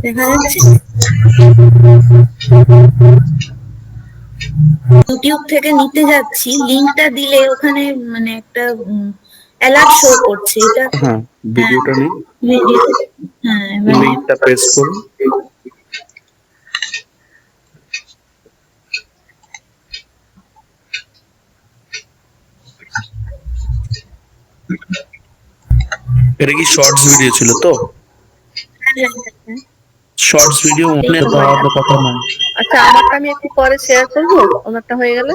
দেখা যাচ্ছে ইউটিউব থেকে নিতে যাচ্ছি, লিংকটা দিলে ওখানে মানে একটা অ্যালার্ট শো করছে এটা। হ্যাঁ, হ্যাঁ, ভিডিওটা নিন, ভিডিও। হ্যাঁ, এবারে লিংকটা পেস্ট করুন। এটা কি শর্টস ভিডিও ছিল তো? শর্টস ভিডিও মনে হওয়ার কথা নয়। আচ্ছা, আমারটা আমি একটু পরে শেয়ার করবো, আমারটা হয়ে গেলে।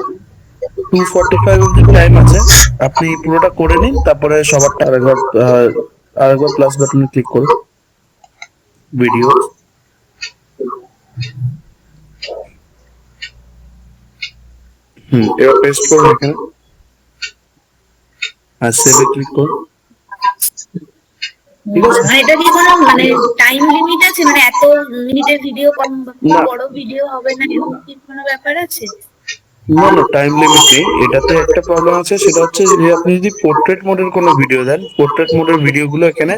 2:45 অব্দি টাইম আছে, আপনি পুরোটা করে নিন, তারপরে সবারটা আরেকবার প্লাস বাটনে ক্লিক করুন, ভিডিও। এবার পেস্ট করুন এখানে, আর সেভে ক্লিক করুন। ঠিক আছে, মানে এটা কি কোনো মানে টাইম লিমিট আছে, মানে এত মিনিটের ভিডিও কম না বড় ভিডিও হবে না, এরকম কি কোনো ব্যাপার আছে? না না, টাইম লিমিট নেই। এটাতে একটা প্রবলেম আছে, সেটা হচ্ছে যে আপনি যদি পোর্ট্রেট মোডের কোনো ভিডিও দেন, পোর্ট্রেট মোডের ভিডিওগুলো এখানে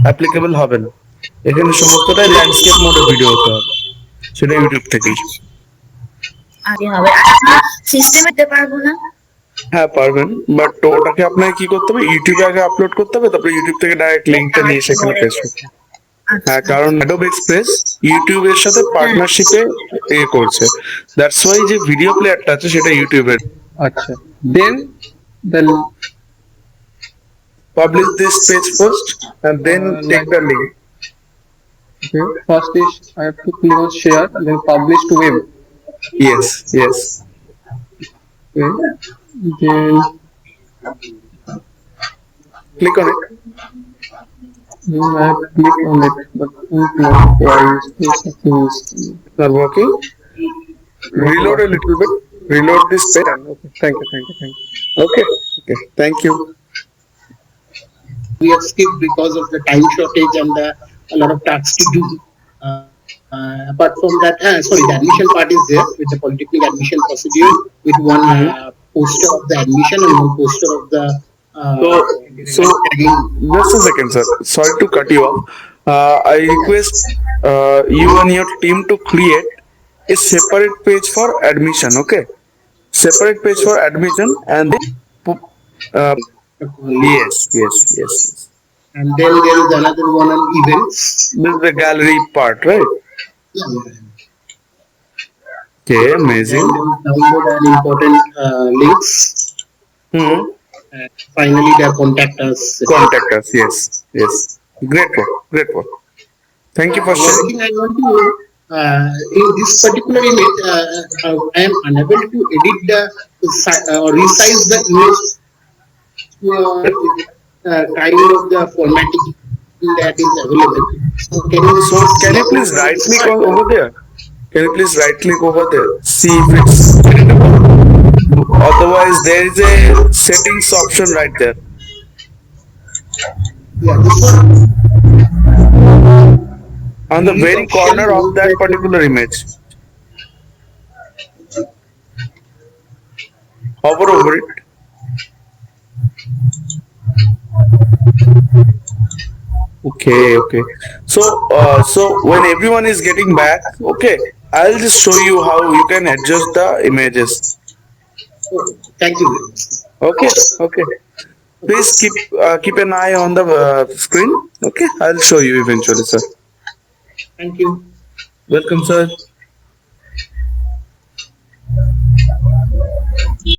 অ্যাপ্লিকেবল হবে না। এখানে সমস্তটাই ল্যান্ডস্কেপ মোডের ভিডিও হতে হবে, সেটা ইউটিউব থেকেই। আগে হবে, আর সিস্টেমে দিতে পারবো না? হ্যাঁ পারবেন, বাট ওটাকে আপনাকে কি করতে হবে, ইউটিউবে আগে আপলোড করতে হবে, তারপরে ইউটিউব থেকে ডাইরেক্ট লিঙ্কটা নিয়ে সেখানে পেস্ট করতে হবে। হ্যাঁ, কারণ অ্যাডোব এক্সপ্রেস ইউটিউবের সাথে পার্টনারশিপে করছে, দ্যাটস ওয়াই যে ভিডিও প্লেয়ারটা আছে সেটা ইউটিউবের। আচ্ছা, দেন the Publish this page first and then take the link. okay, first is I have to click on share, then publish to web. Yes, yes. Okay, then Click on it. I have to click on it, but not twice. Not working. Reload a little bit. Reload this page. Okay, thank you, thank you, thank you. Okay. Okay. Thank you. We have skipped because of the time shortage and a lot of tasks to do. Apart from that, sorry, the admission part is there with the polytechnic admission procedure with one poster of the admission and one poster of the. So just a second, sir. Sorry to cut you off. I request you and your team to create a separate page for admission. Okay. Separate page for admission and then. Yes, yes, yes. And then there is another one on events. This is the gallery part, right? Okay, amazing. Download and important links. And finally, the contact us. Contact us. Yes, yes. Great work. Great work. Thank you for One sharing. thing I want to in this particular image, I am unable to edit the or resize the image kind of the formatting that is available. So Can you please right click over there? Can you please right click over there? See if it's editable. Otherwise, there is a settings option right there. Yeah, this one. On the very corner of that particular image. Hover over it. Okay, okay. So when everyone is getting back, okay, I'll just show you how you can adjust the images. Thank you very much. Okay, okay. Please keep an eye on the screen. Okay, I'll show you eventually, sir. Thank you. Welcome, sir.